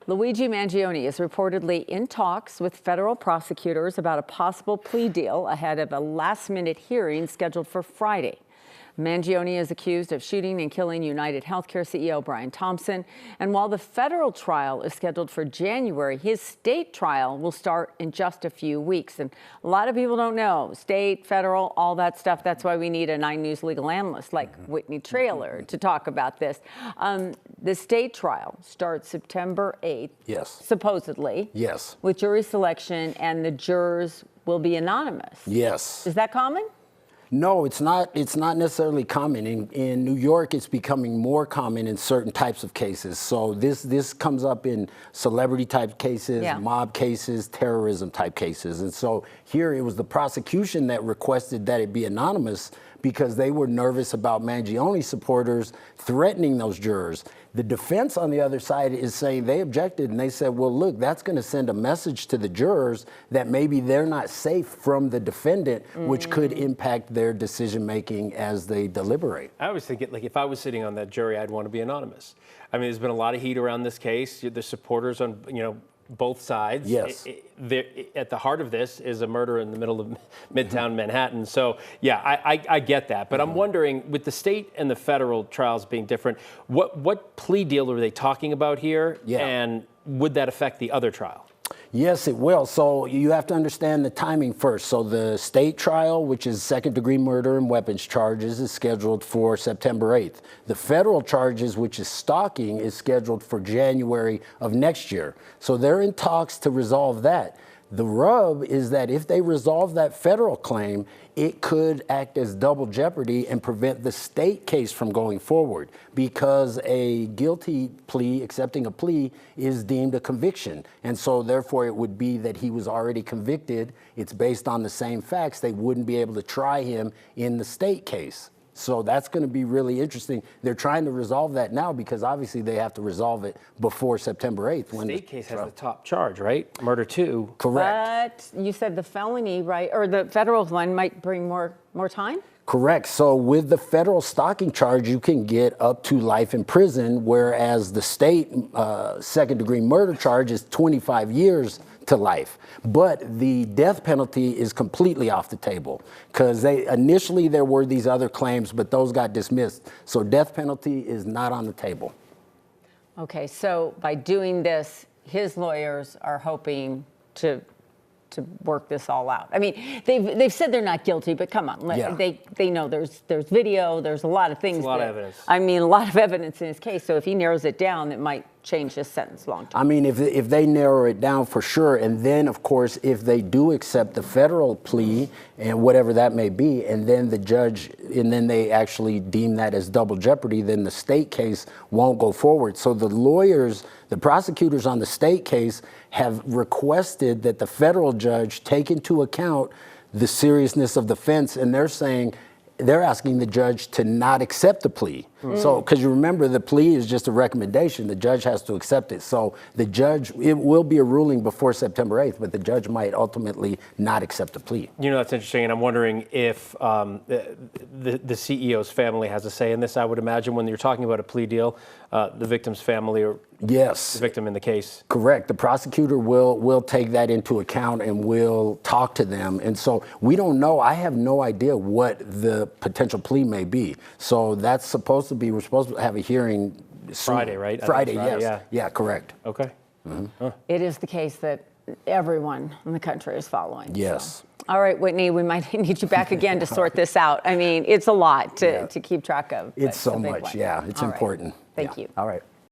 Luigi Mangione is reportedly in talks with federal prosecutors about a possible plea deal ahead of a last-minute hearing scheduled for Friday. Mangione is accused of shooting and killing United Healthcare CEO Brian Thompson. And while the federal trial is scheduled for January, his state trial will start in just a few weeks. And a lot of people don't know state, federal, all that stuff. That's why we need a 9 News legal analyst like Whitney Traylor to talk about this. The state trial starts September 8th. Yes. Supposedly. Yes. With jury selection, and the jurors will be anonymous. Yes. Is that common? No, it's not. It's not necessarily common. In New York, it's becoming more common in certain types of cases. So this comes up in celebrity type cases, mob cases, terrorism type cases. And so here it was the prosecution that requested that it be anonymous because they were nervous about Mangione supporters threatening those jurors. The defense on the other side is saying they objected, and they said, well, look, that's going to send a message to the jurors that maybe they're not safe from the defendant, which could impact their decision making as they deliberate. I always think, like, if I was sitting on that jury, I'd want to be anodymous. I mean, there's been a lot of heat around this case. The supporters on, both sides. Yes. At the heart of this is a murder in the middle of Midtown Manhattan. So, yeah, I get that. But I'm wondering, with the state and the federal trials being different, what plea deal are they talking about here? Yeah. And would that affect the other trial? Yes, it will. So you have to understand the timing first. So the state trial, which is second-degree murder and weapons charges, is scheduled for September 8th. The federal charges, which is stalking, is scheduled for January of next year. So they're in talks to resolve that. The rub is that if they resolve that federal claim, it could act as double jeopardy and prevent the state case from going forward, because a guilty plea, accepting a plea, is deemed a conviction. And so therefore it would be that he was already convicted. It's based on the same facts. They wouldn't be able to try him in the state case. So that's going to be really interesting. They're trying to resolve that now because obviously they have to resolve it before September 8th. The state case has the top charge, right? Murder 2. Correct. But you said the felony, right, or the federal one might bring more time? Correct. So with the federal stalking charge, you can get up to life in prison, whereas the state second-degree murder charge is 25 years to life. But the death penalty is completely off the table because initially there were these other claims, but those got dismissed. So death penalty is not on the table. Okay, so by doing this, his lawyers are hoping to work this all out. I mean, they've said they're not guilty, but come on, they know there's video, there's a lot of things. There's a lot of evidence. I mean, a lot of evidence in his case. So if he narrows it down, it might change his sentence long term. I mean, if they narrow it down for sure, and then of course, if they do accept the federal plea and whatever that may be, and then the judge, and then they actually deem that as double jeopardy, then the state case won't go forward. So the lawyers, the prosecutors on the state case have requested that the federal judge take into account the seriousness of the offense, and they're asking the judge to not accept the plea. So, because you remember, the plea is just a recommendation. The judge has to accept it. So the judge, it will be a ruling before September 8th, but the judge might ultimately not accept the plea. That's interesting, and I'm wondering if the CEO's family has a say in this. I would imagine when you're talking about a plea deal, the victim's family or yes, the victim in the case. Correct. The prosecutor will take that into account and will talk to them. And so we don't know. I have no idea what the potential plea may be. So that's supposed to be, we're supposed to have a hearing soon. Friday, right? Friday, yes. Yeah, correct. Okay. It is the case that everyone in the country is following. Yes. So. All right, Whitney, we might need you back again to sort this out. I mean, it's a lot to keep track of. It's so much, yeah. It's important. Thank you. All right.